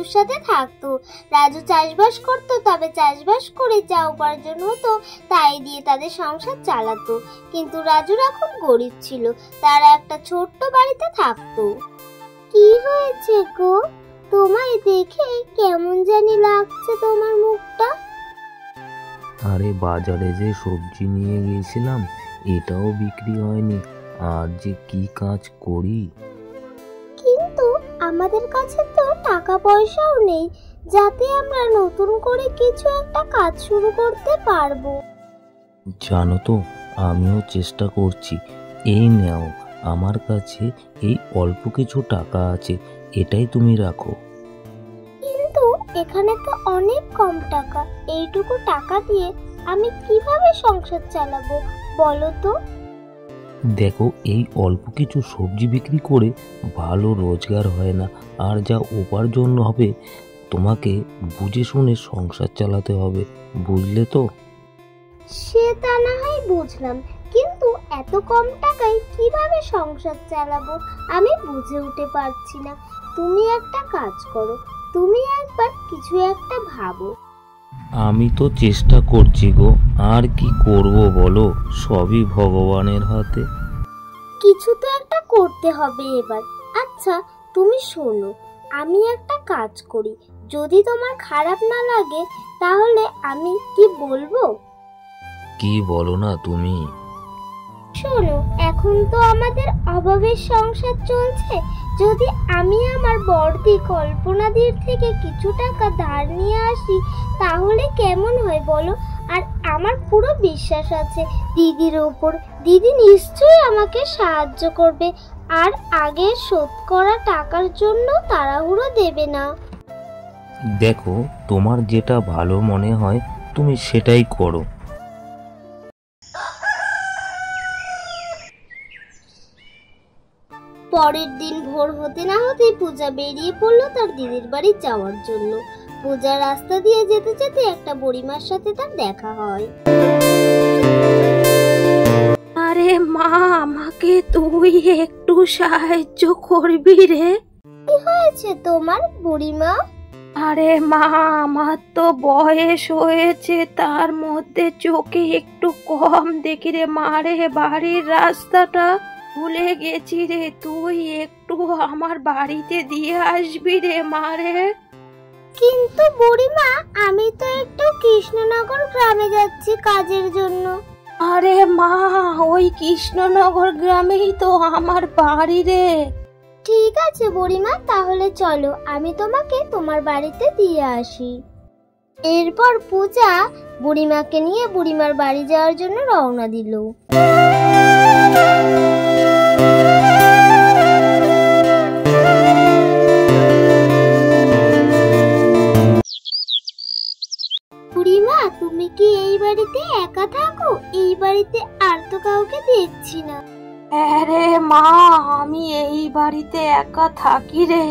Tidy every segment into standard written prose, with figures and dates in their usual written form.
রাজুর সাথে থাকতো। রাজু চাষবাস করতো, তবে চাষবাস করে যা উপার্জন হতো তাই দিয়ে তাদের সংসার চালাতো। কিন্তু রাজুরা খুব গরিব ছিল, তারা একটা ছোট্ট বাড়িতে থাকতো। কি হয়েছে গো, তোমায় দেখে কেমন জানি লাগছে তোমার মুখটা? আরে বাজারে যে সবজি নিয়ে গিয়েছিলাম এটাও বিক্রি হয়নি, আর যে কি কাজ করি। কিন্তু আমাদের কাছে তো টাকা পয়সাও নেই যাতে আমরা নতুন করে কিছু একটা কাজ শুরু করতে পারবো। জানো তো, আমিও চেষ্টা করছি। এই নাও, আমার কাছে এই অল্প কিছু টাকা আছে, এটাই তুমি রাখো। কিন্তু এখানে তো অনেক কম টাকা, এইটুকু টাকা দিয়ে আমি কিভাবে সংসার চালাবো বলো তো? দেখো, এই অল্প কিছু সবজি বিক্রি করে ভালো রোজগার হয় না, আর যা উপার্জন হবে তোমাকে বুঝে শুনে সংসার চালাতে হবে, বুঝলে তো? সে তা না হয় বুঝলাম, কিন্তু এত কম টাকায় কিভাবে সংসার চালাবো আমি বুঝে উঠতে পারছি না। তুমি একটা কাজ করো, তুমি একবার কিছু একটা ভাবো। আমি তো চেষ্টা করছি গো, আর কি করব বলো, সবই ভগবানের হাতে। কিছু তো একটা করতে হবে এবার। আচ্ছা তুমি শোনো, আমি একটা কাজ করি, যদি তোমার খারাপ না লাগে তাহলে আমি কি বলবো? কি বলো না তুমি? শোনো, এখন তো আমাদের অভাবের সংসার চলছে, যদি আমি আমার বড়দি কল্পনাদির থেকে কিছু টাকা ধার নিয়ে আসি তাহলে কেমন হয় বলো? আর আমার পুরো বিশ্বাস আছে দিদির ওপর, দিদি নিশ্চয়ই আমাকে সাহায্য করবে, আর আগে শোধ করা টাকার জন্য তাড়াহুড়ো দেবে না। দেখো, তোমার যেটা ভালো মনে হয় তুমি সেটাই করো। পরের দিন ভোর হতে না হতেই পূজা বেরিয়ে পড়লো তার দিদির বাড়ি যাওয়ার জন্য। পূজা রাস্তা দিয়ে যেতে যেতে একটা বুড়িমার সাথে তার দেখা হয়। আরে মা, আমাকে তুই একটু সাহায্য করবি রে? কি হয়েছে তোমার বুড়িমা? আরে মা, আমার তো বয়স হয়েছে, তার মধ্যে চোখে একটু কম দেখি রে মা রে, বাড়ির রাস্তাটা ভুলে গেছি রে, তুই একটু আমার বাড়িতে দিয়ে আসবি রে মা রে। কিন্তু বুড়িমা, আমি তো একটু কৃষ্ণনগর গ্রামে যাচ্ছি কাজের জন্য। আরে মা, ওই কৃষ্ণনগর গ্রামেই তো আমার বাড়ি রে। ঠিক আছে বুড়িমা, তাহলে চলো আমি তোমাকে তোমার বাড়িতে দিয়ে আসি। এরপর পূজা বুড়িমাকে নিয়ে বুড়িমার বাড়ি যাওয়ার জন্য রওনা দিল। বুড়িমা, তুমি কি এই বাড়িতে একা থাকো? এই বাড়িতে আর তো কাউকে দেখছি না। আরে মা, আমি এই বাড়িতে একা থাকি রে।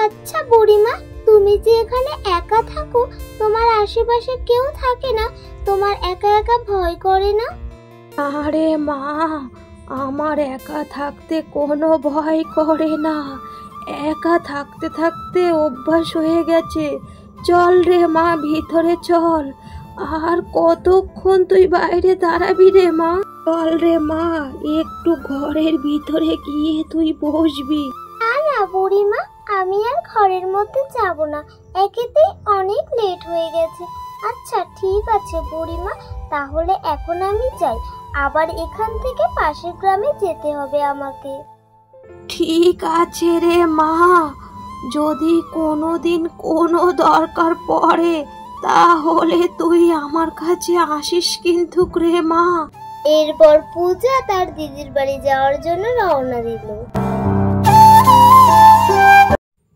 আচ্ছা বুড়িমা, তুমি যে এখানে একা থাকো, তোমার আশেপাশে কেউ থাকে না? তোমার একা একা ভয় করে না? আরে মা, আমার একা থাকতে কোনো ভয় করে না, একা থাকতে থাকতে অভ্যাস হয়ে গেছে। চল রে মা, ভিতরে চল। আর কতক্ষণ তুই বাইরে দাঁড়াবি রে মা? চল রে মা, একটু ঘরের ভিতরে গিয়ে তুই বসবি। না বুড়িমা, আমি আর ঘরের মধ্যে যাব না, একেতেই অনেক লেট হয়ে গেছে। আচ্ছা ঠিক আছে বুড়িমা, তাহলে এখন আমি যাই, আবার এখান থেকে পাশের গ্রামে যেতে হবে আমাকে। ঠিক আছে রে মা, যদি কোনোদিন কোনো দরকার পড়ে তাহলে তুই আমার কাছে আসিস কিন্তু রে মা। এরপর পূজা তার দিদির বাড়ি যাওয়ার জন্য রওনা দিল।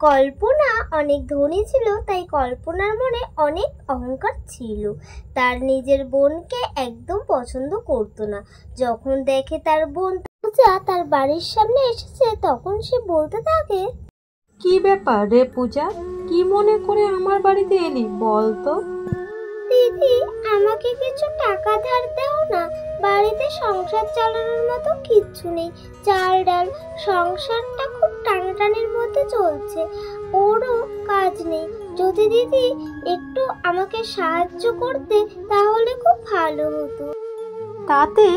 কল্পনা অনেক ধনী ছিল, তাই কল্পনার মনে অনেক অহংকার ছিল। তার নিজের বোনকে একদম পছন্দ করতো না। যখন দেখে তার বোন পূজা তার বাড়ির সামনে এসেছে, তখন সে বলতে থাকে, কি ব্যাপার রে পূজা, কি মনে করে আমার বাড়িতে এলি বল তো? দিদি, আমাকে কিছু টাকা ধার দাও না, বাড়িতে সংসার চালানোর মতো কিচ্ছু নেই, চাল ডাল, সংসারটা খুব টানাটানির মধ্যে চলছে। ওরও কাজ নেই। যদি দিদি একটু আমাকে সাহায্য করতে তাহলে খুব ভালো হতো। তাতে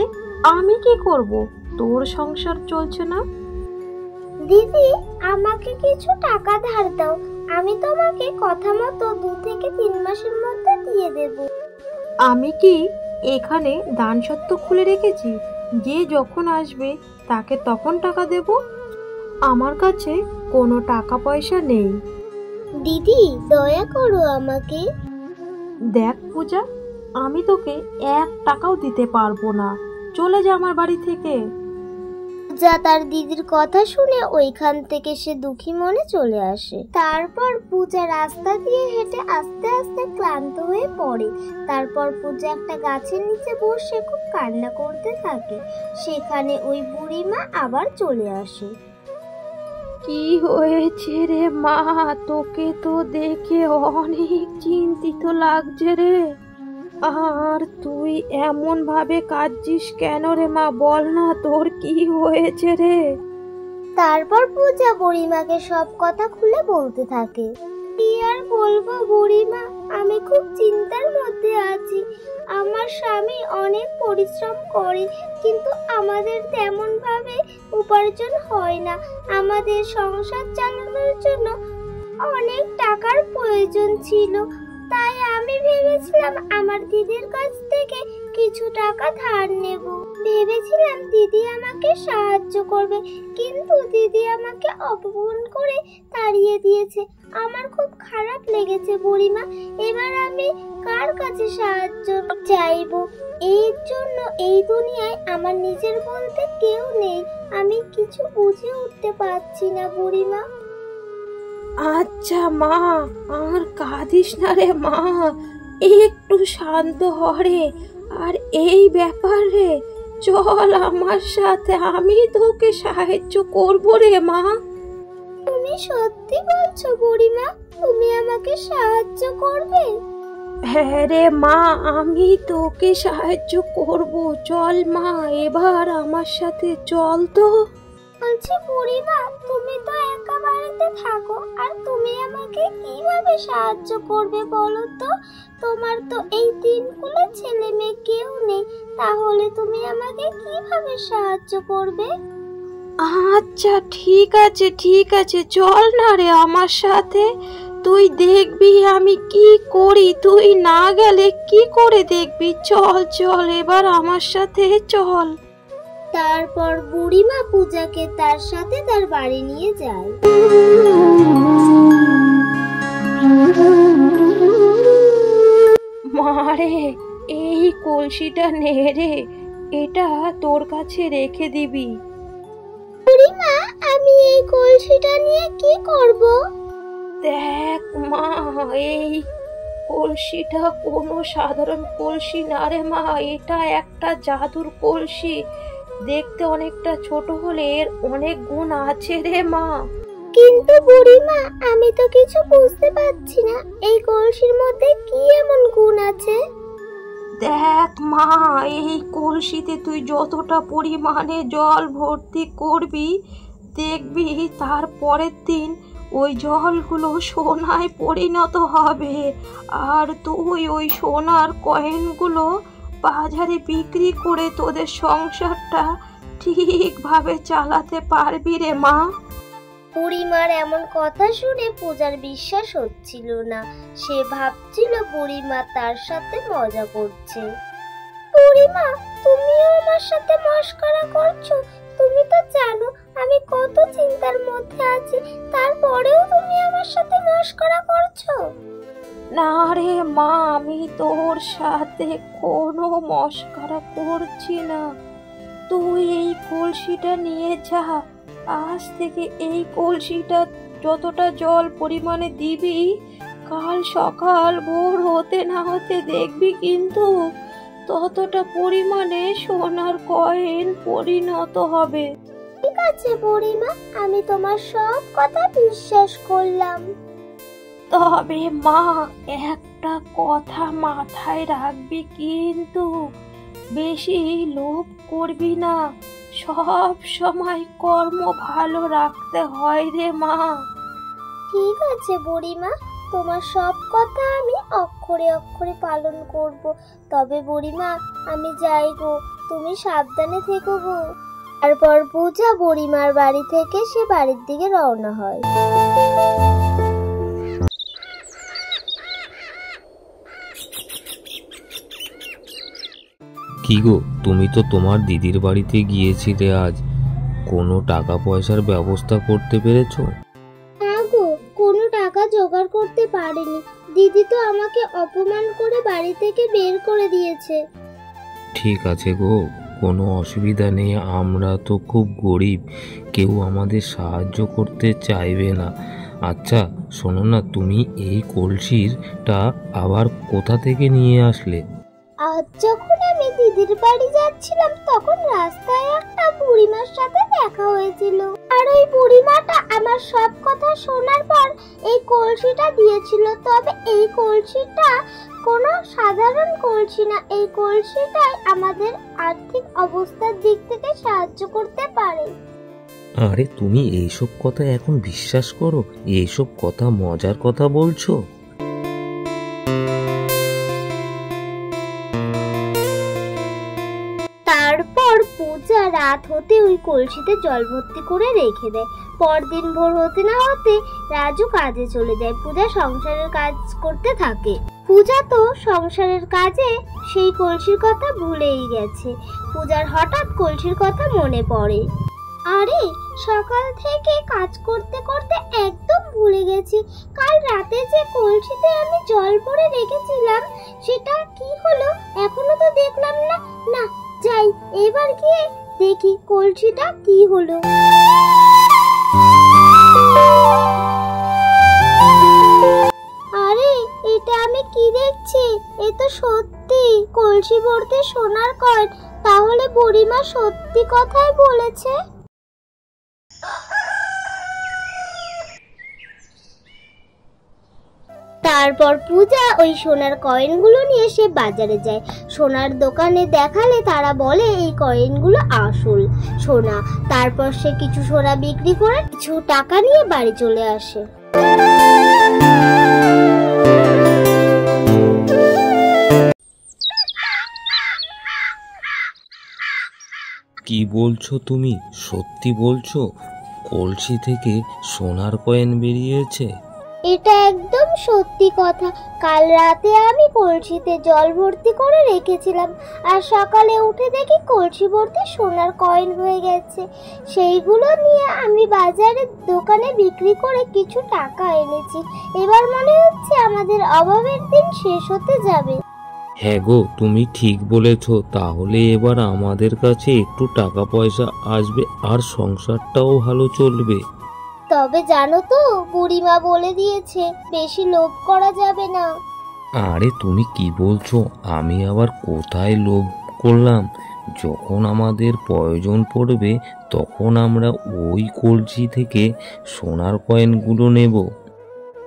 আমি কি করব? তোর সংসার চলছে না? দিদি আমাকে কিছু টাকা ধার দাও, আমি তোমাকে কথা মতো 2 থেকে 3 মাসের মধ্যে দিয়ে দেব। আমি কি এখানে দানসত্ত্ব খুলে রেখেছি যে যখন আসবে তাকে তখন টাকা দেব? আমার কাছে কোনো টাকা পয়সা নেই। দিদি দয়া করো আমাকে। দেখ পূজা, আমি তোকে 1 টাকাও দিতে পারবো না। চলে যা আমার বাড়ি থেকে। পূজা তার দিদির কথা শুনে ওইখান থেকে সে দুঃখী মনে চলে আসে। তারপর পূজা রাস্তা দিয়ে হেঁটে আস্তে আস্তে ক্লান্ত হয়ে পড়ে। তারপর পূজা একটা গাছের নিচে বসে খুব কান্না করতে থাকে। সেখানে ওই বুড়িমা আবার চলে আসে। কি হয়েছে রে মা? তোকে তো দেখে অনেক চিন্তিত লাগছে রে। আর তুই এমন ভাবে কাঁদছিস কেন রে মা? বল না, তোর কি হয়েছে রে? তারপর পূজা বুড়িমাকে সব কথা খুলে বলতে থাকে। কি আর বলবো বুড়িমা, আমি খুব চিন্তার মধ্যে আছি। আমার স্বামী অনেক পরিশ্রম করে, কিন্তু আমাদের তেমন ভাবে উপার্জন হয় না। আমাদের সংসার চালানোর জন্য অনেক টাকার প্রয়োজন ছিল, তাই আমি ভেবেছিলাম আমার দিদির কাছ থেকে কিছু টাকা ধার নেব। ভেবেছিলাম দিদি আমাকে সাহায্য করবে, কিন্তু দিদি আমাকে অপমান করে তাড়িয়ে দিয়েছে। আমার খুব খারাপ লেগেছে বুড়িমা। এবার আমি কার কাছে সাহায্য চাইবো? এর জন্য এই দুনিয়ায় আমার নিজের বলতে কেউ নেই। আমি কিছু বুঝে উঠতে পারছি না বুড়িমা। আচ্ছা মা, আর কাঁদিস না রে মা, একটু শান্ত হ রে। আর এই ব্যাপার রে, চল আমার সাথে, আমি তোকে সাহায্য করবো রে মা। তুমি সত্যি বলছো বুড়িমা? তুমি আমাকে সাহায্য করবে? হ্যাঁ রে মা, আমি তোকে সাহায্য করব। চল মা, এবার আমার সাথে চল তো। বলছি বুড়িমা, তুমি তো একা বাড়িতে থাকো, আর তুমি আমাকে কিভাবে সাহায্য করবে বলো তো? তোমার তো এই 3 কুলে ছেলে মেয়ে কেউ নেই, তাহলে তুমি আমাকে কিভাবে সাহায্য করবে? আচ্ছা ঠিক আছে ঠিক আছে, চল না রে আমার সাথে। তুই দেখবি আমি কি করি, তুই না গেলে কি করে দেখবি। চল চল, এবার আমার সাথে চল। তারপর বুড়িমা পূজাকে তার সাথে তার বাড়ি নিয়ে যায়। মারে, এই কলসিটা নে রে, এটা তোর কাছে রেখে দিবি। বুড়িমা, আমি এই কলসিটা নিয়ে কি করব? দেখ মা, এই কলসিটা কোনো সাধারণ কলসি না রে মা, এটা একটা জাদুর কলসি। দেখতে অনেকটা ছোট হলে এর অনেক গুণ আছে রে মা। কিন্তু বুড়িমা, আমি তো কিছু বুঝতে পারছি না, এই কলসির মধ্যে কি এমন গুণ আছে? দেখ মা, এই কলসিতে তুই যতটা পরিমাণে জল ভর্তি করবি, দেখবি তার পরের দিন ওই জলগুলো সোনায় পরিণত হবে। আর তুই ওই সোনার কয়েনগুলো বাজারে বিক্রি করে তোদের সংসারটা ঠিকভাবে চালাতে পারবি রে মা। বুড়িমার এমন কথা শুনে পূজার বিশ্বাস হচ্ছিল না। সে ভাবছিল বুড়িমা তার সাথে মজা করছে। বুড়িমা, তুমিও আমার সাথে মশকরা করছো? তুমি তো জানো আমি কত চিন্তার মধ্যে আছি, তারপরেও তুমি আমার সাথে মশকরা করছো? না রে মা, আমি তোর সাথে কোনো মশকরা করছি না। তুই এই কলসিটা নিয়ে যা। আজ থেকে এই কলসিটা যতটা জল পরিমাণে দিবি, কাল সকাল ভোর হতে না হতে দেখবি কিন্তু ততটা পরিমাণে সোনার কয়েন পরিণত হবে। ঠিক আছে বুড়িমা, আমি তোমার সব কথা বিশ্বাস করলাম। তবে মা, একটা কথা মাথায় রাখবি, কিন্তু বেশি লোভ করবি না। সব সময় কর্ম ভালো রাখতে হয় রে মা। ঠিক আছে বুড়িমা, তোমার সব কথা আমি অক্ষরে অক্ষরে পালন করব। তবে বুড়িমা, আমি যাই গো, তুমি সাবধানে থেকো গো। তারপর পূজা বুড়িমার বাড়ি থেকে সে বাড়ির দিকে রওনা হয়। কি গো, তুমি তো তোমার দিদির বাড়িতে গিয়েছিলে আজ, কোনো টাকা পয়সার ব্যবস্থা করতে পেরেছো? না গো, কোনো টাকা জোগাড় করতে পারিনি। দিদি তো আমাকে অপমান করে বাড়ি থেকে বের করে দিয়েছে। ঠিক আছে গো, কোনো অসুবিধা নেই, আমরা তো খুব গরিব, কেউ আমাদের সাহায্য করতে চাইবে না। আচ্ছা শোনো না, তুমি এই কলসিটা আবার কোথা থেকে নিয়ে আসলে? আজ যখন আমি দিদির বাড়ি যাচ্ছিলাম তখন রাস্তায় একটা বুড়িমার সাথে দেখা হয়েছিল, আর ওই বুড়িমাটা আমার সব কথা শোনার পর এই কলসিটা দিয়েছিল। তবে এই কলসিটা কোনো সাধারণ কলসি না, এই কলসিটাই আমাদের আর্থিক অবস্থার দিক থেকে সাহায্য করতে পারে। আরে তুমি এইসব কথা এখন বিশ্বাস করো? এইসব কথা মজার কথা বলছো? তারপর পূজা রাত হতে ওই কলসিতে জল ভর্তি করে রেখে দেয়। পরদিন ভোর হতে না হতে রাজু কাজে চলে যায়। পূজা সংসারের কাজ করতে থাকে। পূজা তো সংসারের কাজে সেই কলসির কথা ভুলেই গেছে। পূজার হঠাৎ কলসির কথা মনে পড়ে। আরে, সকাল থেকে কাজ করতে করতে একদম ভুলে গেছি, কাল রাতে যে কলসিতে আমি জল ভরে রেখেছিলাম সেটা কি হলো এখনো তো দেখলাম না। না, যাই এবার গিয়ে দেখি কলসিটা কি হলো। আরে, এটা আমি কি দেখছি? এ তো সত্যি কলসি ভর্তি সোনার কয়েন। তাহলে বুড়িমা সত্যি কথাই বলেছে। তারপর পূজা ওই সোনার কয়েনগুলো নিয়ে সে বাজারে যায়। সোনার দোকানে দেখালে তারা বলে এই কয়েনগুলো আসল সোনা। তারপর সে কিছু সোনা বিক্রি করে কিছু টাকা নিয়ে বাড়ি চলে আসে। কি বলছো তুমি? সত্যি বলছো কলসি থেকে সোনার কয়েন বেরিয়েছে? এটা একদম সত্যি কথা। কাল রাতে আমি কলসিতে জল ভর্তি করে রেখেছিলাম, আর সকালে উঠে দেখি কলসি ভর্তি সোনার কয়েন হয়ে গেছে। সেইগুলো নিয়ে আমি বাজারে দোকানে বিক্রি করে কিছু টাকা এনেছি। এবার মনে হচ্ছে আমাদের অভাবের দিন শেষ হতে যাবে। হ্যাঁ গো, তুমি ঠিক বলেছ। তাহলে এবার আমাদের কাছে একটু টাকা পয়সা আসবে আর সংসারটাও ভালো চলবে। তবে জানো তো, বুড়িমা বলে দিয়েছে বেশি লোভ করা যাবে না। আরে তুমি কি বলছো? আমি আবার কোথায় লোভ করলাম? যখন আমাদের প্রয়োজন পড়বে তখন আমরা ওই কলসি থেকে সোনার কয়েনগুলো নেব।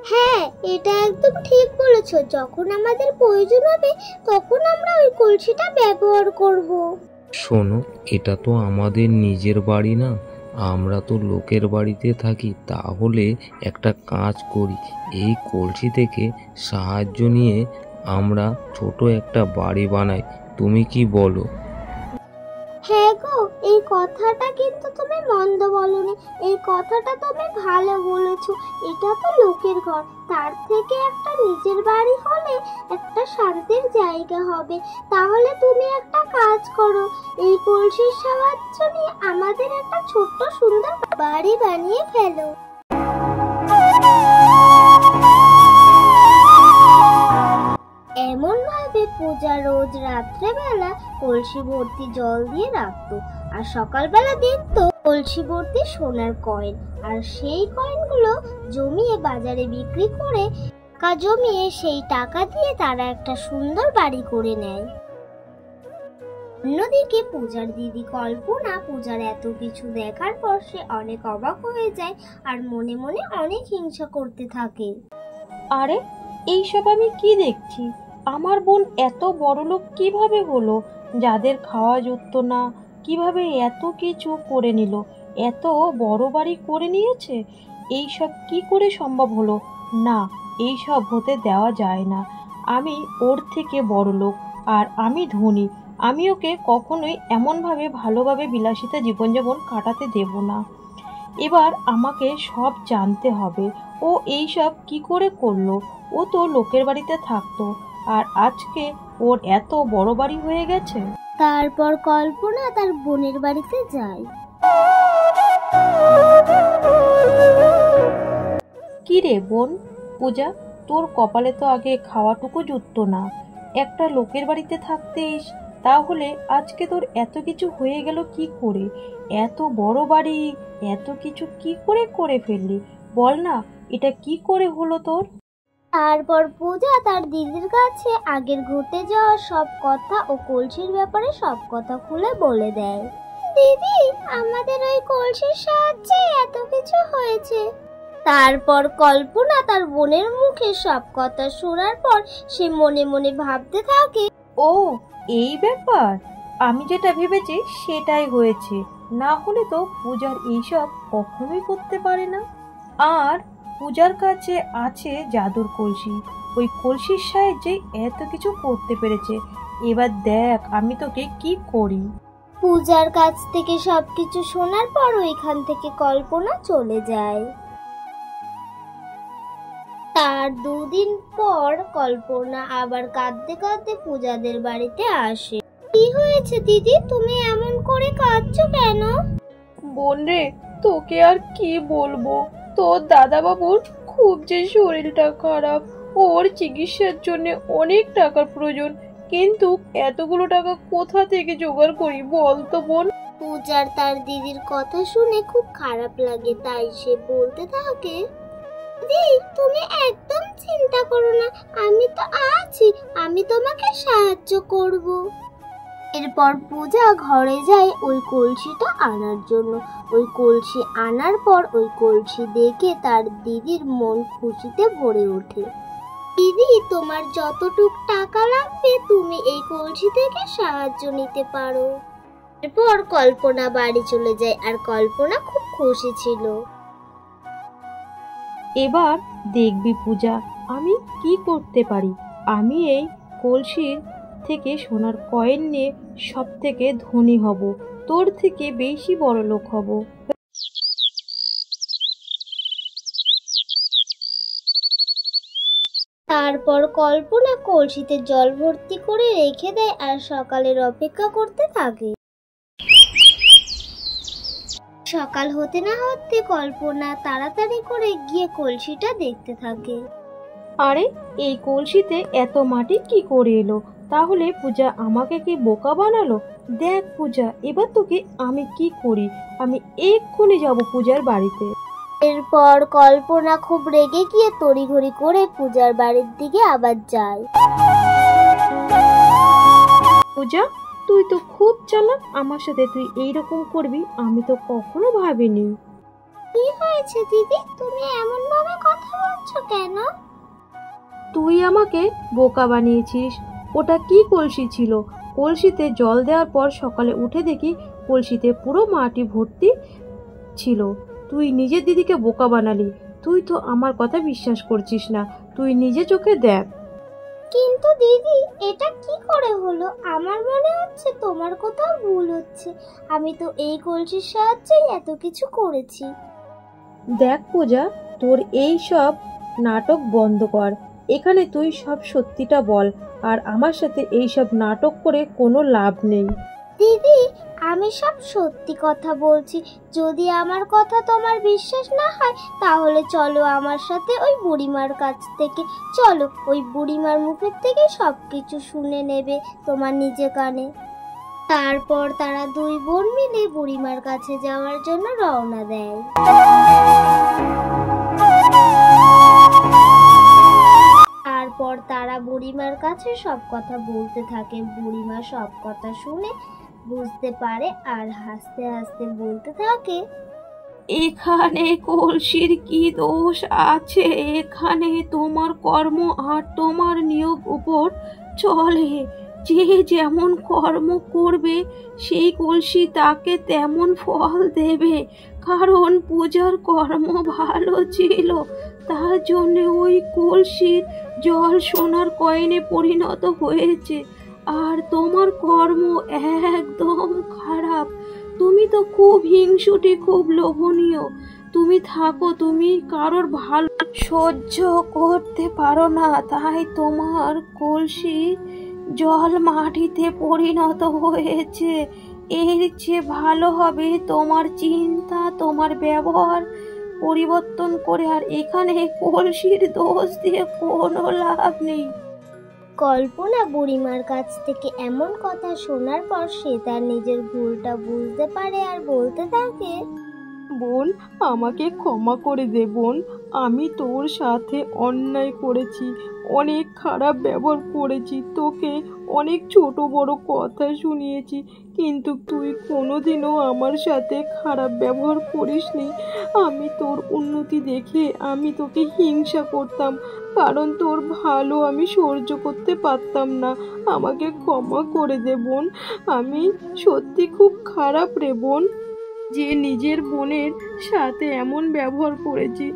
হ্যাঁ, এটা একদম ঠিক বলেছো। যখন আমাদের প্রয়োজন হবে তখন আমরা ওই কলসিটা ব্যবহার করব। শোনো, এটা তো আমাদের নিজের বাড়ি না, আমরা তো লোকের বাড়িতে থাকি। তাহলে একটা কাজ করি, এই কলসি থেকে সাহায্য নিয়ে আমরা ছোট একটা বাড়ি বানাই। তুমি কি বলো? হ্যাঁ গো, এই কথাটা কিন্তু তুমি মন্দ বলনি। এই কথাটা তুমি ভালো বলেছো। এটা তো লোকের ঘর, তার থেকে একটা নিজের বাড়ি হলে একটা শান্তির জায়গা হবে। তাহলে তুমি একটা কাজ করো, এই কলসির সাহায্য নিয়ে আমাদের একটা ছোট্ট সুন্দর বাড়ি বানিয়ে ফেলো। এমন ভাবে পূজা রোজ রাত্রেবেলা কলসি ভর্তি জল দিয়ে রাখতো, আর সকালবেলা দেখতো কলসি ভর্তি সোনার কয়েন। আর সেই কয়েনগুলো জমিয়ে বাজারে বিক্রি করে টাকা জমিয়ে সেই টাকা দিয়ে তারা একটা সুন্দর বাড়ি করে নেয়। অন্যদিকে পূজার দিদি কল্পনা পূজার এত কিছু দেখার পর সে অনেক অবাক হয়ে যায় আর মনে মনে অনেক হিংসা করতে থাকে। আরে, এইসব আমি কি দেখছি? আমার বোন এত বড়লোক কিভাবে হলো? যাদের খাওয়া জুটতো না, কিভাবে এত কিছু করে নিল? এত বড় বাড়ি করে নিয়েছে। এই সব কি করে সম্ভব হলো? না, এই সব হতে দেওয়া যায় না। আমি ওর থেকে বড় লোক আর আমি ধনী। আমি ওকে কখনোই এমনভাবে ভালোভাবে বিলাসিতা জীবনযাপন কাটাতে দেব না। এবার আমাকে সব জানতে হবে, ও এই সব কি করে করলো। ও তো লোকের বাড়িতে থাকতো, আর আজকে ওর এত বড় বাড়ি হয়ে গেছে। তারপর কল্পনা তার বোনের বাড়িতে যায়। কি রে বোন, পূজা, তোর কপালে তো আগে খাওয়াটুকু জুটতো না, একটা লোকের বাড়িতে থাকতিস, তাহলে আজকে তোর এত কিছু হয়ে গেল কি করে? এত বড় বাড়ি, এত কিছু কি করে করে ফেললি? বল না, এটা কি করে হলো তোর? তারপর পূজা তার দিদির কাছে আগের ঘটে যাওয়া সব কথা ও কলসির ব্যাপারে সব কথা খুলে বলে দেয়। দিদি, আমাদের ওই কলসির সাহায্যে এত কিছু হয়েছে। তারপর কল্পনা তার বোনের মুখে সব কথা শোনার পর সে মনে মনে ভাবতে থাকে, ও, এই ব্যাপার, আমি যেটা ভেবেছি সেটাই হয়েছে, না হলে তো পূজার এইসব কখনোই করতে পারে না। আর পূজার কাছে আছে জাদুর কলসি, ওই কলসির সাহায্যে এত কিছু করতে পেরেছে। এবার দেখ আমি তোকে কি করি। পূজার কাছ থেকে সবকিছু শোনার পর ওইখান থেকে কল্পনা চলে যায়। তার দুদিন পর কল্পনা আবার কাঁদতে কাঁদতে পূজাদের বাড়িতে আসে। কি হয়েছে দিদি, তুমি এমন করে কাঁদছো কেন? বোন রে, তোকে আর কি বলবো, তোর দাদা বাবুর খুব যে শরীরটা খারাপ, ওর চিকিৎসার জন্য অনেক টাকার প্রয়োজন, কিন্তু এতগুলো টাকা কোথা থেকে জোগাড় করি বল তো বোন। পূজার তার দিদির কথা শুনে খুব খারাপ লাগে, তাই সে বলতে থাকে, দিদি তুমি একদম চিন্তা করো না, আমি তো আছি, আমি তোমাকে সাহায্য করব। এরপর পূজা ঘরে যায় ওই কলসিটা আনার জন্য। ওই কলসি আনার পর ওই কলসি দেখে তার দিদির মন খুশিতে ভরে ওঠে। দিদি, তোমার যতটুক টাকা লাগবে তুমি এই কলসি থেকে সাহায্য নিতে পারো। এরপর কল্পনা বাড়ি চলে যায়, আর কল্পনা খুব খুশি ছিল। এবার দেখবি পূজা, আমি কি করতে পারি। আমি এই কলসির থেকে সোনার কয়েন নিয়ে সব থেকে ধনী হব, তোর থেকে বেশি বড় লোক হব। তারপর কল্পনা কলসিতে জল ভর্তি করে রেখে দেয় আর সকালের অপেক্ষা করতে থাকে। সকাল হতে না হতে কল্পনা তাড়াতাড়ি করে গিয়ে কলসিটা দেখতে থাকে। আরে, এই কলসিতে এত মাটি কি করে এলো? তাহলে পূজা আমাকে কি বোকা বানালো? দেখ পূজা, এবার তোকে আমি কি করি। আমি এক্ষুনি যাব পূজার বাড়িতে। এরপর কল্পনা খুব রেগে গিয়ে তড়িঘড়ি করে পূজার বাড়ির দিকে আবার যায়। পূজা, তুই তো খুব চালাক, আমার সাথে তুই এইরকম করবি আমি তো কখনো ভাবিনি। কি হয়েছে দিদি, তুমি এমন ভাবে কথা বলছো কেন? তুই আমাকে বোকা বানিয়েছিস। ওটা কি কলসি ছিল? কলসিতে জল দেওয়ার পর সকালে উঠে দেখি কলসিতে পুরো মাটি ভর্তি ছিল। তুই নিজের দিদিকে বোকা বানালি। তুই তো আমার কথা বিশ্বাস করছিস না, তুই নিজে চোখে দেখ। কিন্তু দিদি, এটা কি করে হলো? আমার মনে হচ্ছে তোমার কোথাও ভুল হচ্ছে। আমি তো এই কলসির সাহায্যেই এত কিছু করেছি। দেখ পূজা, তোর এই সব নাটক বন্ধ কর। এখানে তুই সব সত্যিটা বল, আর আমার সাথে এই সব নাটক করে কোনো লাভ নেই। দিদি, আমি সব সত্যি কথা বলছি। যদি আমার কথা তোমার বিশ্বাস না হয় তাহলে চলো আমার সাথে ওই বুড়িমার কাছ থেকে। চলো, ওই বুড়িমার মুখের থেকে সবকিছু শুনে নেবে তোমার নিজে কানে। তারপর তারা দুই বোন মিলে বুড়িমার কাছে যাওয়ার জন্য রওনা দেয়। তারপর তারা বুড়িমার কাছে সব কথা বলতে থাকে। বুড়িমা সব কথা শুনে বুঝতে পারে আর হাসতে হাসতে বলতে থাকে, এখানে কলসির কি দোষ আছে? এখানে তোমার কর্ম আর তোমার নিয়োগ উপর চলে। যে যেমন কর্ম করবে সেই কলসি তাকে তেমন ফল দেবে। কারণ পূজার কর্ম ভালো ছিল, তার জন্য ওই কলসির জল সোনার কয়েনে পরিণত হয়েছে। আর তোমার কর্ম একদম খারাপ। তুমি তো খুব হিংসুটে, খুব লোভনীয়। তুমি থাকো, তুমি কারোর ভালো সহ্য করতে পারো না, তাই তোমার কলসি জল মাটিতে পরিণত হয়েছে। এর চেয়ে ভালো হবে তোমার চিন্তা, তোমার ব্যবহার পরিবর্তন করে। আর এখানে কলসির দোষ দিয়ে কোনো লাভ নেই। কল্পনা বুড়িমার কাছ থেকে এমন কথা শোনার পর সে তার নিজের ভুলটা বুঝতে পারে আর বলতে থাকে, বোন, আমাকে ক্ষমা করে দে বোন। আমি তোর সাথে অন্যায় করেছি, অনেক খারাপ ব্যবহার করেছি, তোকে অনেক ছোট বড় কথা শুনিয়েছি, কিন্তু তুই কোনোদিনও আমার সাথে খারাপ ব্যবহার করিসনি। আমি তোর উন্নতি দেখে আমি তোকে হিংসা করতাম, কারণ তোর ভালো আমি সহ্য করতে পারতাম না। আমাকে ক্ষমা করে দে বোন। আমি সত্যি খুব খারাপ রে বোন, যে নিজের বোনের সাথে এমন ব্যবহার করেছি।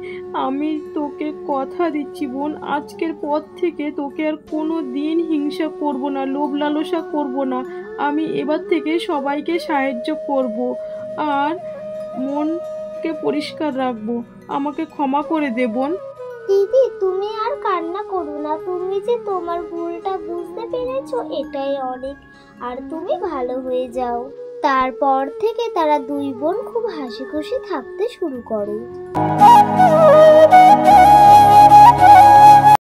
আমি তোকে কথা দিচ্ছি বোন, আজকের পর থেকে তোকে আর কোনো দিন হিংসা করব না, লোভ লালসা করব না। আমি এবার থেকে সবাইকে সাহায্য করব আর মনকে পরিষ্কার রাখবো। আমাকে ক্ষমা করে দে বোন। দিদি তুমি আর কান্না করো না, তুমি যে তোমার ভুলটা বুঝতে পেরেছো এটাই অনেক। আর তুমি ভালো হয়ে যাও। তারপর থেকে তারা দুই বোন খুব হাসি খুশি থাকতে শুরু করে।